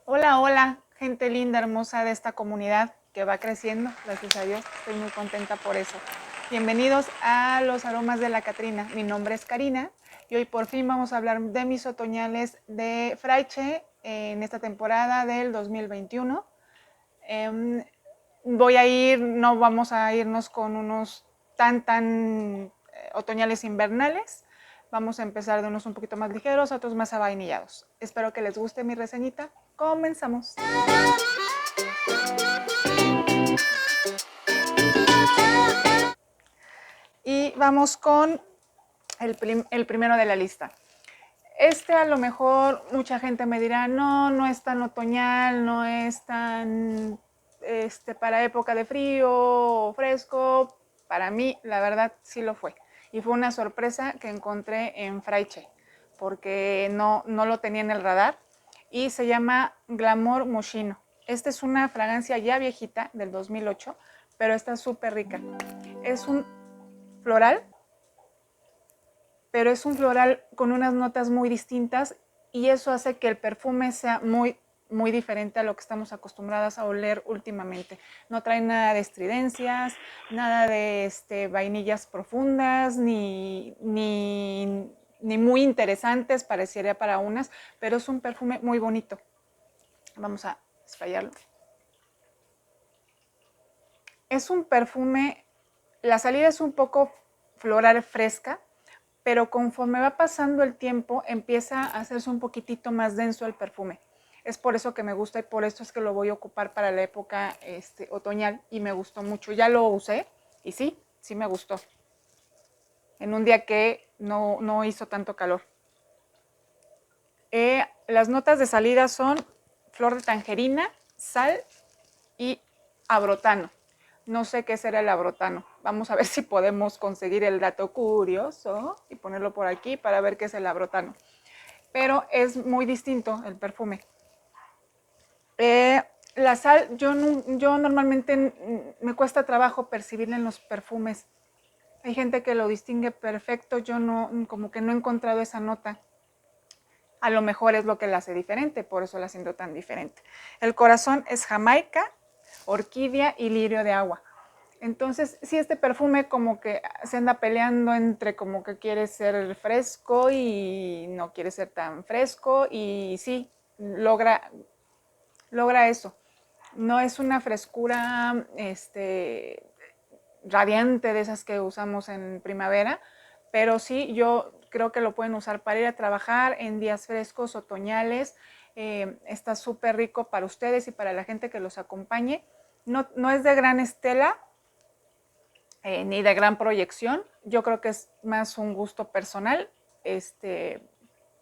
Hola, hola, gente linda, hermosa de esta comunidad que va creciendo, gracias a Dios, estoy muy contenta por eso. Bienvenidos a Los Aromas de la Catrina, mi nombre es Karina y hoy por fin vamos a hablar de mis otoñales de Fraiche en esta temporada del 2021. No vamos a irnos con unos tan otoñales invernales. Vamos a empezar de unos un poquito más ligeros, otros más avainillados. Espero que les guste mi reseñita. Comenzamos. Y vamos con el primero de la lista. Este a lo mejor mucha gente me dirá, no es tan otoñal, no es tan para época de frío o fresco. Para mí, la verdad, sí lo fue. Y fue una sorpresa que encontré en Fraiche, porque no lo tenía en el radar. Y se llama Glamour Moschino. Esta es una fragancia ya viejita, del 2008, pero está súper rica. Es un floral, pero es un floral con unas notas muy distintas y eso hace que el perfume sea muy diferente a lo que estamos acostumbradas a oler últimamente. No trae nada de estridencias, nada de vainillas profundas, ni muy interesantes, parecería para unas, pero es un perfume muy bonito. Vamos a esfrayarlo. Es un perfume, la salida es un poco floral fresca, pero conforme va pasando el tiempo empieza a hacerse un poquitito más denso el perfume. Es por eso que me gusta y por esto es que lo voy a ocupar para la época otoñal y me gustó mucho. Ya lo usé y sí me gustó. En un día que no hizo tanto calor. Las notas de salida son flor de tangerina, sal y abrotano. No sé qué será el abrotano. Vamos a ver si podemos conseguir el dato curioso y ponerlo por aquí para ver qué es el abrotano. Pero es muy distinto el perfume. La sal, yo normalmente me cuesta trabajo percibirla en los perfumes. Hay gente que lo distingue perfecto, yo no, como que no he encontrado esa nota. A lo mejor es lo que la hace diferente, por eso la siento tan diferente. El corazón es jamaica, orquídea y lirio de agua. Entonces, sí, este perfume como que se anda peleando entre como que quiere ser fresco y no quiere ser tan fresco y sí, logra eso. No es una frescura radiante de esas que usamos en primavera, pero sí yo creo que lo pueden usar para ir a trabajar en días frescos, otoñales. Está súper rico para ustedes y para la gente que los acompañe. No es de gran estela, ni de gran proyección. Yo creo que es más un gusto personal,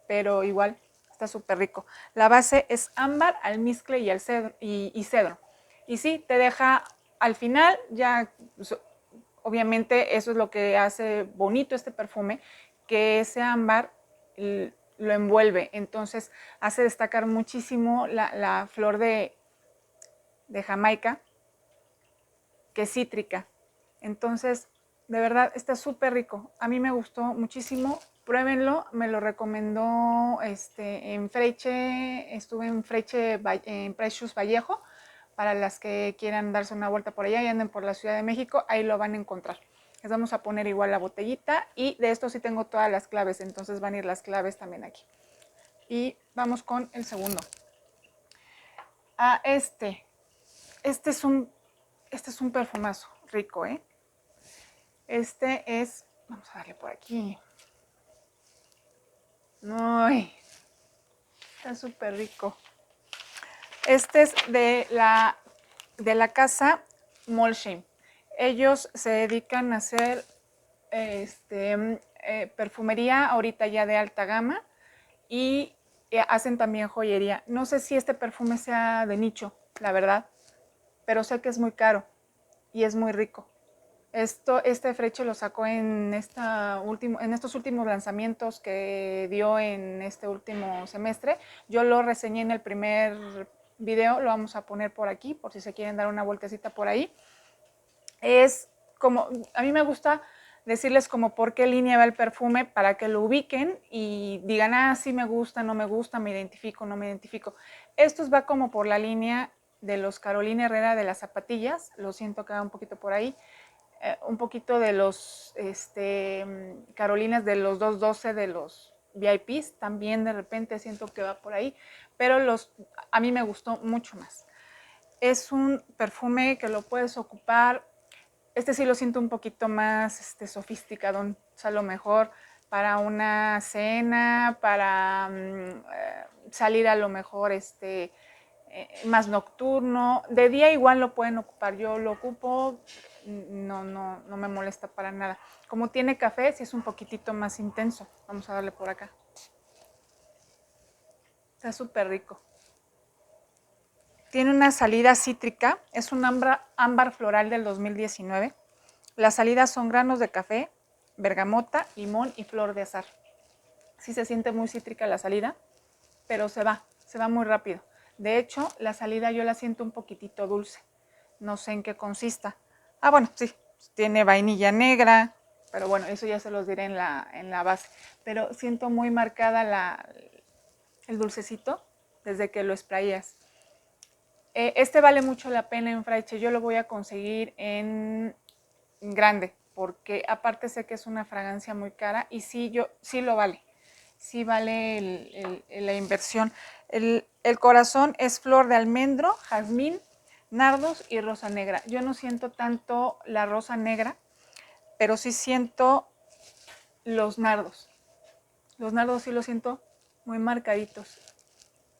pero igual está súper rico. La base es ámbar, almizcle y cedro. Y sí, te deja al final, ya obviamente eso es lo que hace bonito este perfume, que ese ámbar lo envuelve. Entonces hace destacar muchísimo la flor de Jamaica, que es cítrica. Entonces, de verdad, está súper rico. A mí me gustó muchísimo. Pruébenlo, me lo recomendó en Freiche, estuve en Freiche, en Precious Vallejo, para las que quieran darse una vuelta por allá y anden por la Ciudad de México, ahí lo van a encontrar. Les vamos a poner igual la botellita y de esto sí tengo todas las claves, entonces van a ir las claves también aquí. Y vamos con el segundo. Este es un perfumazo rico, ¿eh? Vamos a darle por aquí. Ay, está súper rico. Este es de la casa Molsheim. Ellos se dedican a hacer perfumería ahorita ya de alta gama y hacen también joyería. No sé si este perfume sea de nicho, la verdad, pero sé que es muy caro y es muy rico. Este Freche lo sacó en estos últimos lanzamientos que dio en este último semestre. Yo lo reseñé en el primer video, lo vamos a poner por aquí, por si se quieren dar una vueltecita por ahí. Es como, a mí me gusta decirles como por qué línea va el perfume para que lo ubiquen y digan, sí me gusta, no me gusta, me identifico, no me identifico. Estos va como por la línea de los Carolina Herrera de las zapatillas, lo siento que va un poquito por ahí. Un poquito de los Carolinas de los 212 de los VIPs, también de repente siento que va por ahí, pero a mí me gustó mucho más. Es un perfume que lo puedes ocupar, este sí lo siento un poquito más sofisticado, o sea, a lo mejor para una cena, para salir a lo mejor más nocturno. De día igual lo pueden ocupar, yo lo ocupo, no me molesta para nada. Como tiene café, sí es un poquitito más intenso. Vamos a darle por acá. Está súper rico. Tiene una salida cítrica, es un ámbar floral del 2019. Las salidas son granos de café, bergamota, limón y flor de azahar. Sí se siente muy cítrica la salida, pero se va muy rápido. De hecho, la salida yo la siento un poquitito dulce. No sé en qué consista. Ah, bueno, sí, tiene vainilla negra, pero bueno, eso ya se los diré en la base. Pero siento muy marcada el dulcecito desde que lo sprayas. Este vale mucho la pena en Fraiche. Yo lo voy a conseguir en grande, porque aparte sé que es una fragancia muy cara y sí lo vale. Sí vale la inversión. El corazón es flor de almendro, jazmín, nardos y rosa negra. Yo no siento tanto la rosa negra, pero sí siento los nardos. Los nardos sí los siento muy marcaditos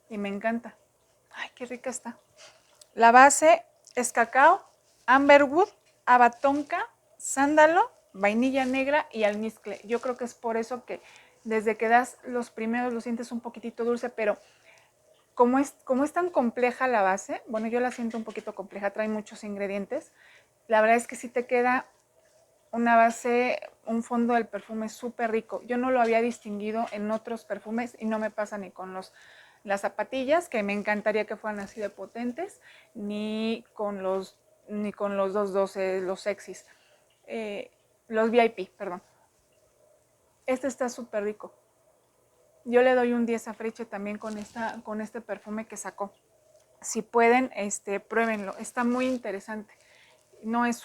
y me encanta. Ay, qué rica está. La base es cacao, amberwood, abatonca, sándalo, vainilla negra y almizcle. Yo creo que es por eso que desde que das los primeros lo sientes un poquitito dulce, pero como es tan compleja la base, bueno, yo la siento un poquito compleja, trae muchos ingredientes, la verdad es que sí te queda una base, un fondo del perfume súper rico. Yo no lo había distinguido en otros perfumes y no me pasa ni con las zapatillas, que me encantaría que fueran así de potentes, ni con los 212, los sexys, los VIP, perdón. Este está súper rico. Yo le doy un 10 a Fraiche también con este perfume que sacó. Si pueden, pruébenlo. Está muy interesante. No es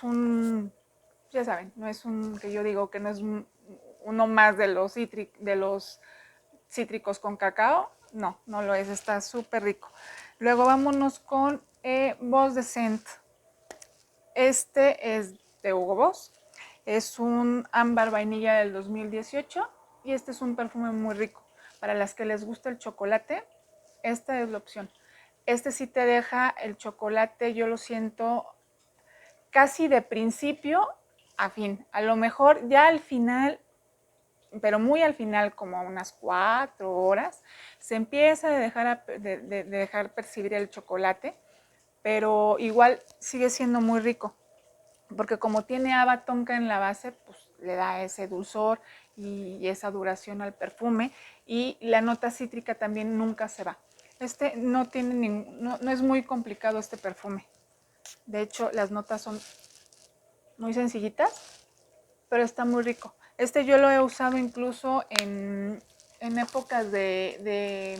ya saben, no es que yo digo que no es uno más de los cítricos con cacao. No lo es. Está súper rico. Luego vámonos con Boss de Scent. Este es de Hugo Boss. Es un ámbar vainilla del 2018 y este es un perfume muy rico. Para las que les gusta el chocolate, esta es la opción. Este sí te deja el chocolate, yo lo siento casi de principio a fin. A lo mejor ya al final, pero muy al final, como a unas 4 horas, se empieza a dejar percibir el chocolate, pero igual sigue siendo muy rico, porque como tiene haba tonka en la base, pues le da ese dulzor y esa duración al perfume, y la nota cítrica también nunca se va. No tiene no es muy complicado este perfume. De hecho, las notas son muy sencillitas, pero está muy rico. Yo lo he usado incluso en épocas de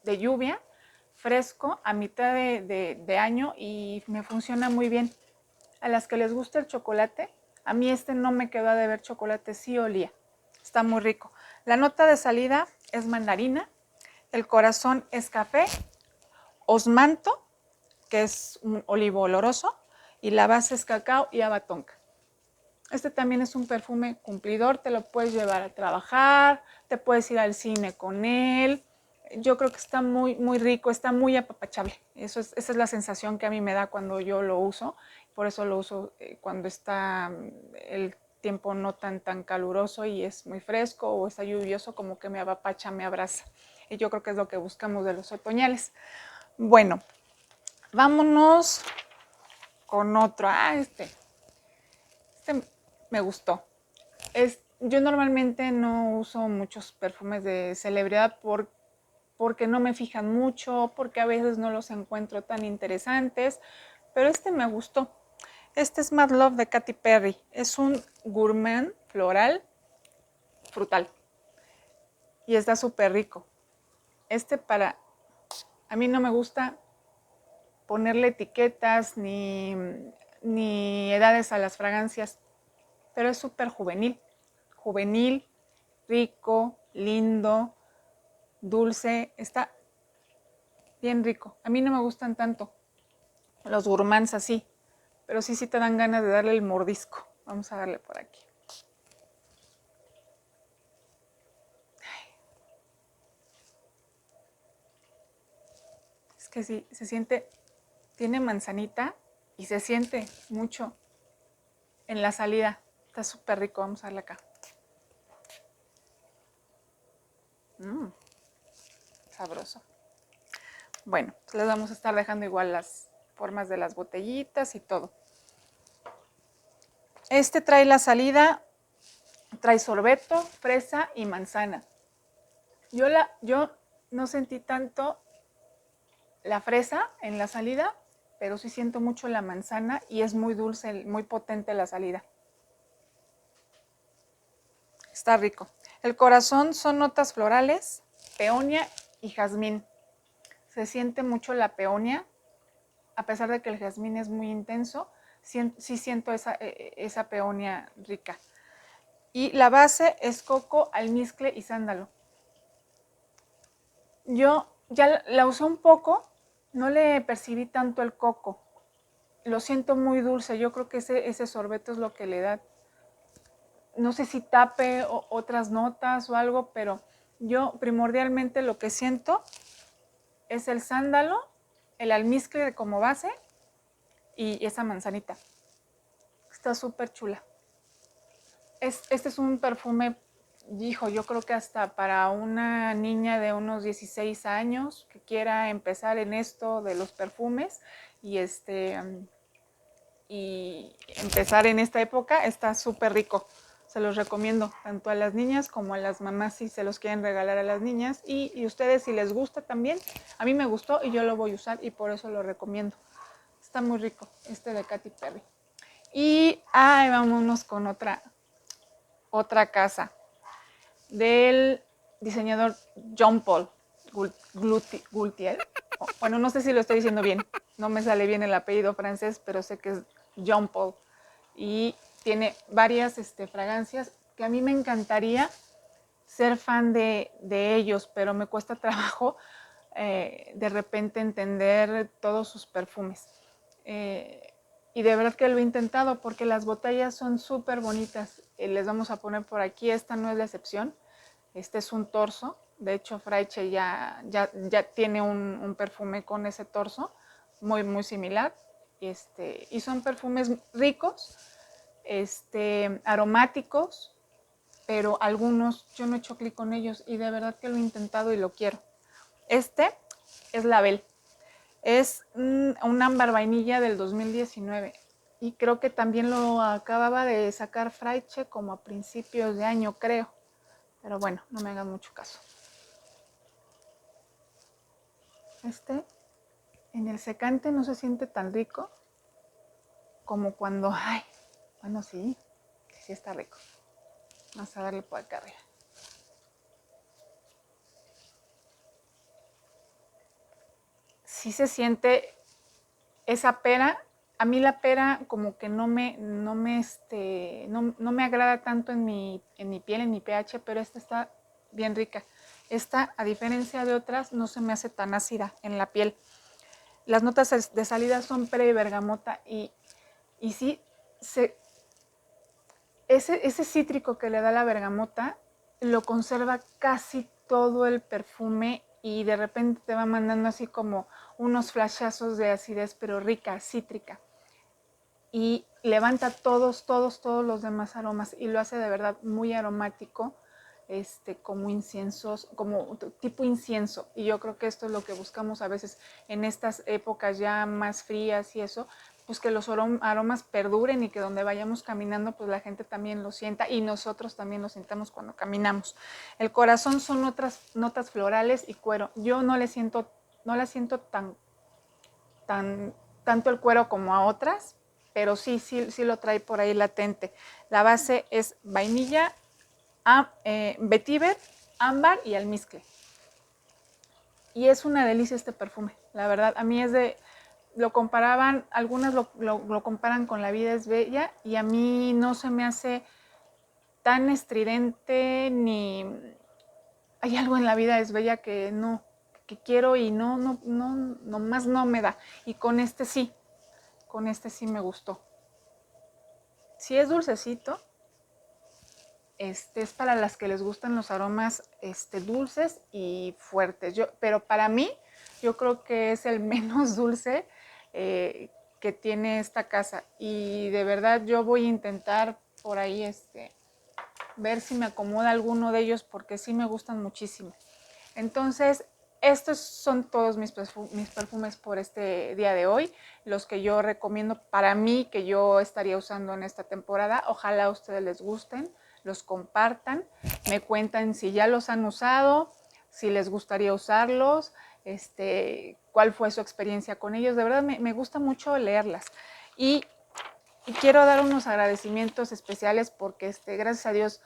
lluvia, fresco, a mitad de año, y me funciona muy bien. A las que les gusta el chocolate, a mí no me quedó a deber chocolate, sí olía. Está muy rico. La nota de salida es mandarina, el corazón es café, osmanto, que es un olivo oloroso, y la base es cacao y haba tonka. Este también es un perfume cumplidor, te lo puedes llevar a trabajar, te puedes ir al cine con él. Yo creo que está muy, muy rico, está muy apapachable. Esa es la sensación que a mí me da cuando yo lo uso. Por eso lo uso cuando está el tiempo no tan caluroso y es muy fresco o está lluvioso, como que me apapacha, me abraza. Y yo creo que es lo que buscamos de los otoñales. Bueno, vámonos con otro. Este me gustó. Yo normalmente no uso muchos perfumes de celebridad porque no me fijan mucho, porque a veces no los encuentro tan interesantes, pero me gustó. Este es Mad Love de Katy Perry. Es un gourmand floral frutal y está súper rico. Para A mí no me gusta ponerle etiquetas ni edades a las fragancias, pero es súper juvenil. Juvenil, rico, lindo, dulce, está bien rico. A mí no me gustan tanto los gourmands así, pero sí te dan ganas de darle el mordisco. Vamos a darle por aquí. Es que sí, se siente, tiene manzanita y se siente mucho en la salida. Está súper rico, vamos a darle acá. Sabroso. Bueno, pues les vamos a estar dejando igual las formas de las botellitas y todo. Este trae la salida, trae sorbeto, fresa y manzana. Yo no sentí tanto la fresa en la salida, pero sí siento mucho la manzana y es muy dulce, muy potente la salida. Está rico. El corazón son notas florales, peonia y jazmín. Se siente mucho la peonia, a pesar de que el jazmín es muy intenso, sí siento esa peonia rica. Y la base es coco, almizcle y sándalo. Yo ya la usé un poco, no le percibí tanto el coco. Lo siento muy dulce, yo creo que ese sorbeto es lo que le da. No sé si tape otras notas o algo, pero yo primordialmente lo que siento es el sándalo, el almizcle como base y esa manzanita. Está súper chula. Este es un perfume, hijo, yo creo que hasta para una niña de unos 16 años que quiera empezar en esto de los perfumes y empezar en esta época, está súper rico. Se los recomiendo tanto a las niñas como a las mamás si se los quieren regalar a las niñas y ustedes si les gusta también. A mí me gustó y yo lo voy a usar y por eso lo recomiendo. Está muy rico este de Katy Perry. Y vámonos con otra casa del diseñador Jean Paul Gaultier. Bueno, no sé si lo estoy diciendo bien, no me sale bien el apellido francés, pero sé que es Jean Paul. Y tiene varias fragancias que a mí me encantaría ser fan de ellos, pero me cuesta trabajo de repente entender todos sus perfumes. Y de verdad que lo he intentado porque las botellas son súper bonitas. Les vamos a poner por aquí, esta no es la excepción. Este es un torso. De hecho, Fraiche ya tiene un perfume con ese torso, muy, muy similar. Y son perfumes ricos, aromáticos, pero algunos yo no he hecho clic con ellos y de verdad que lo he intentado y lo quiero. Este es Label. Es un ámbar vainilla del 2019 y creo que también lo acababa de sacar Fraiche como a principios de año, creo. Pero bueno, no me hagan mucho caso. En el secante no se siente tan rico como cuando, bueno, sí está rico. Vamos a darle por acá arriba. Sí se siente esa pera. A mí la pera como que no me agrada tanto en mi piel, en mi pH, pero esta está bien rica. Esta, a diferencia de otras, no se me hace tan ácida en la piel. Las notas de salida son pera y bergamota y sí, ese cítrico que le da la bergamota lo conserva casi todo el perfume y de repente te va mandando así como unos flashazos de acidez, pero rica, cítrica. Y levanta todos los demás aromas y lo hace de verdad muy aromático, como inciensos, como tipo incienso. Y yo creo que esto es lo que buscamos a veces en estas épocas ya más frías y eso, pues que los aromas perduren y que donde vayamos caminando, pues la gente también lo sienta y nosotros también lo sintamos cuando caminamos. El corazón son otras notas florales y cuero. Yo no la siento tanto el cuero como a otras, pero sí lo trae por ahí latente. La base es vainilla, vetiver, ámbar y almizcle. Y es una delicia este perfume, la verdad. A mí es de, lo comparaban, algunas lo comparan con La vida es bella y a mí no se me hace tan estridente ni hay algo en La vida es bella que no, que quiero y nomás no me da. Y con este sí me gustó. Si es dulcecito, es para las que les gustan los aromas dulces y fuertes. Pero para mí, yo creo que es el menos dulce que tiene esta casa. Y de verdad yo voy a intentar por ahí ver si me acomoda alguno de ellos porque sí me gustan muchísimo. Entonces, estos son todos mis perfumes por este día de hoy, los que yo recomiendo para mí, que yo estaría usando en esta temporada. Ojalá a ustedes les gusten, los compartan, me cuentan si ya los han usado, si les gustaría usarlos, cuál fue su experiencia con ellos. De verdad me gusta mucho leerlas. Y quiero dar unos agradecimientos especiales porque gracias a Dios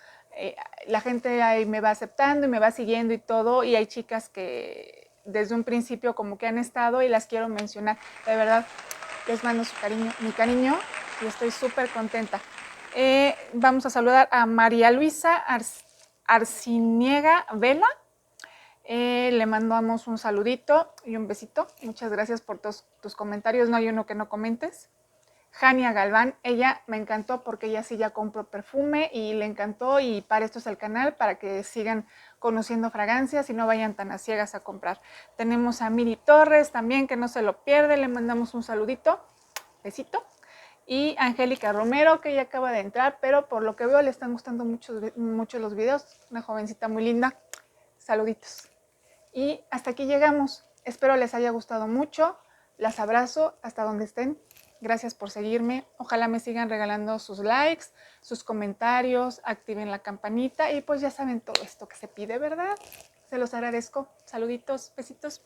la gente ahí me va aceptando y me va siguiendo y todo, y hay chicas que desde un principio como que han estado y las quiero mencionar. De verdad, les mando mi cariño y estoy súper contenta. Vamos a saludar a María Luisa Arciniega Vela. Le mandamos un saludito y un besito. Muchas gracias por tus comentarios. No hay uno que no comentes. Jania Galván, ella me encantó porque ella sí ya compró perfume y le encantó, y para esto es el canal, para que sigan conociendo fragancias y no vayan tan a ciegas a comprar. Tenemos a Miri Torres también, que no se lo pierde, le mandamos un saludito, besito. Y Angélica Romero, que ya acaba de entrar, pero por lo que veo le están gustando mucho los videos, una jovencita muy linda, saluditos. Y hasta aquí llegamos, espero les haya gustado mucho, las abrazo hasta donde estén. Gracias por seguirme. Ojalá me sigan regalando sus likes, sus comentarios, activen la campanita y pues ya saben todo esto que se pide, ¿verdad? Se los agradezco. Saluditos, besitos.